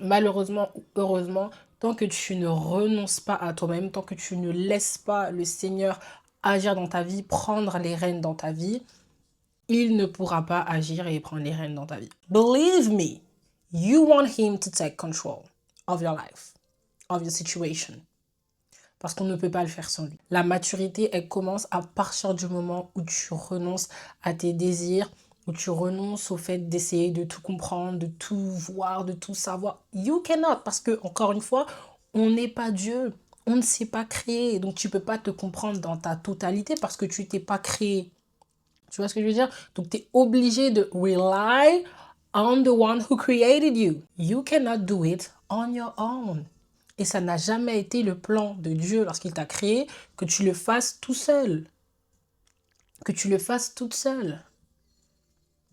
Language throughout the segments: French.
malheureusement ou heureusement, tant que tu ne renonces pas à toi-même, tant que tu ne laisses pas le Seigneur agir dans ta vie, prendre les rênes dans ta vie, il ne pourra pas agir et prendre les rênes dans ta vie. Believe me, you want him to take control of your life, of your situation. Parce qu'on ne peut pas le faire sans lui. La maturité, elle commence à partir du moment où tu renonces à tes désirs, où tu renonces au fait d'essayer de tout comprendre, de tout voir, de tout savoir. You cannot, parce que, encore une fois, on n'est pas Dieu. On ne s'est pas créé. Donc, tu ne peux pas te comprendre dans ta totalité parce que tu t'es pas créé. Tu vois ce que je veux dire? Donc, tu es obligé de rely on the one who created you. You cannot do it on your own. Et ça n'a jamais été le plan de Dieu lorsqu'il t'a créé que tu le fasses tout seul. Que tu le fasses toute seule.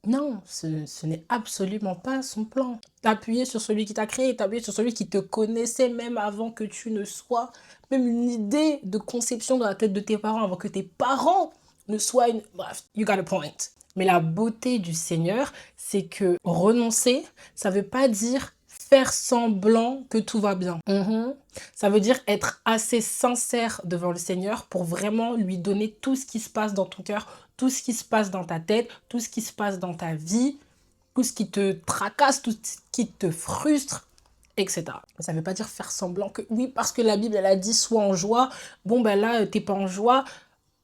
Non, ce n'est absolument pas son plan. T'appuyer sur celui qui t'a créé, t'appuyer sur celui qui te connaissait même avant que tu ne sois, même une idée de conception dans la tête de tes parents, avant que tes parents ne soient une... Bref, you got a point. Mais la beauté du Seigneur, c'est que renoncer, ça veut pas dire faire semblant que tout va bien. Ça veut dire être assez sincère devant le Seigneur pour vraiment lui donner tout ce qui se passe dans ton cœur, tout ce qui se passe dans ta tête, tout ce qui se passe dans ta vie, tout ce qui te tracasse, tout ce qui te frustre, etc. Ça ne veut pas dire faire semblant que oui, parce que la Bible, elle a dit sois en joie. Bon, ben là, t'es pas en joie.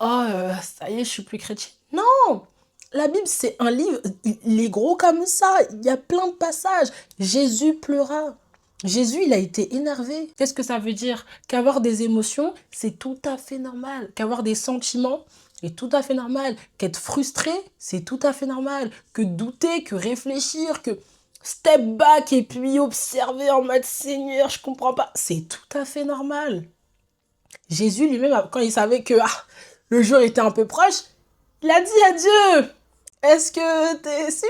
Oh, ça y est, je suis plus chrétien. Non! La Bible, c'est un livre, il est gros comme ça. Il y a plein de passages. Jésus pleura. Jésus, il a été énervé. Qu'est-ce que ça veut dire? Qu'avoir des émotions, c'est tout à fait normal. Qu'avoir des sentiments, c'est tout à fait normal. Qu'être frustré, c'est tout à fait normal. Que douter, que réfléchir, que step back et puis observer en mode Seigneur, je comprends pas. C'est tout à fait normal. Jésus lui-même, quand il savait que le jour était un peu proche, il a dit à Dieu, est-ce que t'es sûr?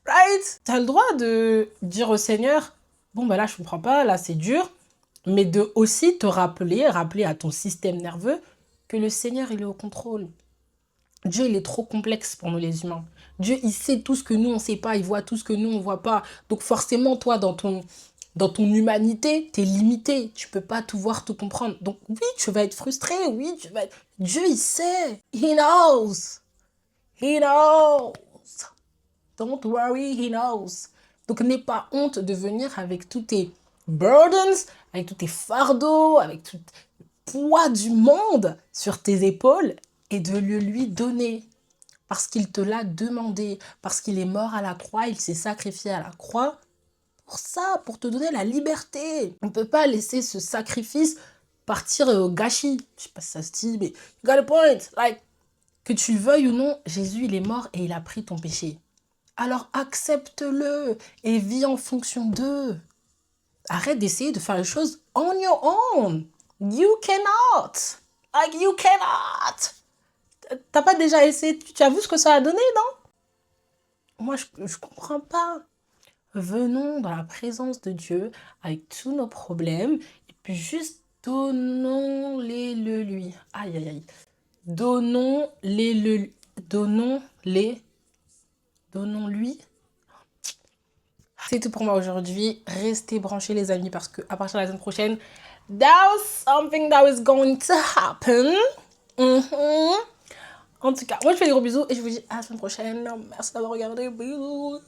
Right? T'as le droit de dire au Seigneur, bon ben là je comprends pas, là c'est dur, mais de aussi te rappeler à ton système nerveux que le Seigneur il est au contrôle. Dieu il est trop complexe pour nous les humains. Dieu il sait tout ce que nous on sait pas, il voit tout ce que nous on voit pas. Donc forcément toi dans ton humanité, t'es limité, tu peux pas tout voir, tout comprendre. Donc oui, tu vas être frustré, oui, tu vas être... Dieu il sait, he knows, he knows. Don't worry, he knows. Donc n'aie pas honte de venir avec tous tes burdens, avec tous tes fardeaux, avec tout le poids du monde sur tes épaules et de le lui donner. Parce qu'il te l'a demandé, parce qu'il est mort à la croix, il s'est sacrifié à la croix pour ça, pour te donner la liberté. On ne peut pas laisser ce sacrifice partir au gâchis. Je sais pas si ça se dit, mais you got a point. Like, que tu le veuilles ou non, Jésus, il est mort et il a pris ton péché. Alors accepte-le et vis en fonction d'eux. Arrête d'essayer de faire les choses on your own. You cannot. Like, you cannot. T'as pas déjà essayé, tu as vu ce que ça a donné, non? Moi, je comprends pas. Venons dans la présence de Dieu avec tous nos problèmes et puis juste donnons-les le lui. Aïe, aïe, aïe. Donnons-les le... Donnons-lui. C'est tout pour moi aujourd'hui. Restez branchés les amis parce que à partir de la semaine prochaine, that's something that is going to happen. En tout cas, moi je fais des gros bisous et je vous dis à la semaine prochaine. Merci d'avoir regardé. Bisous.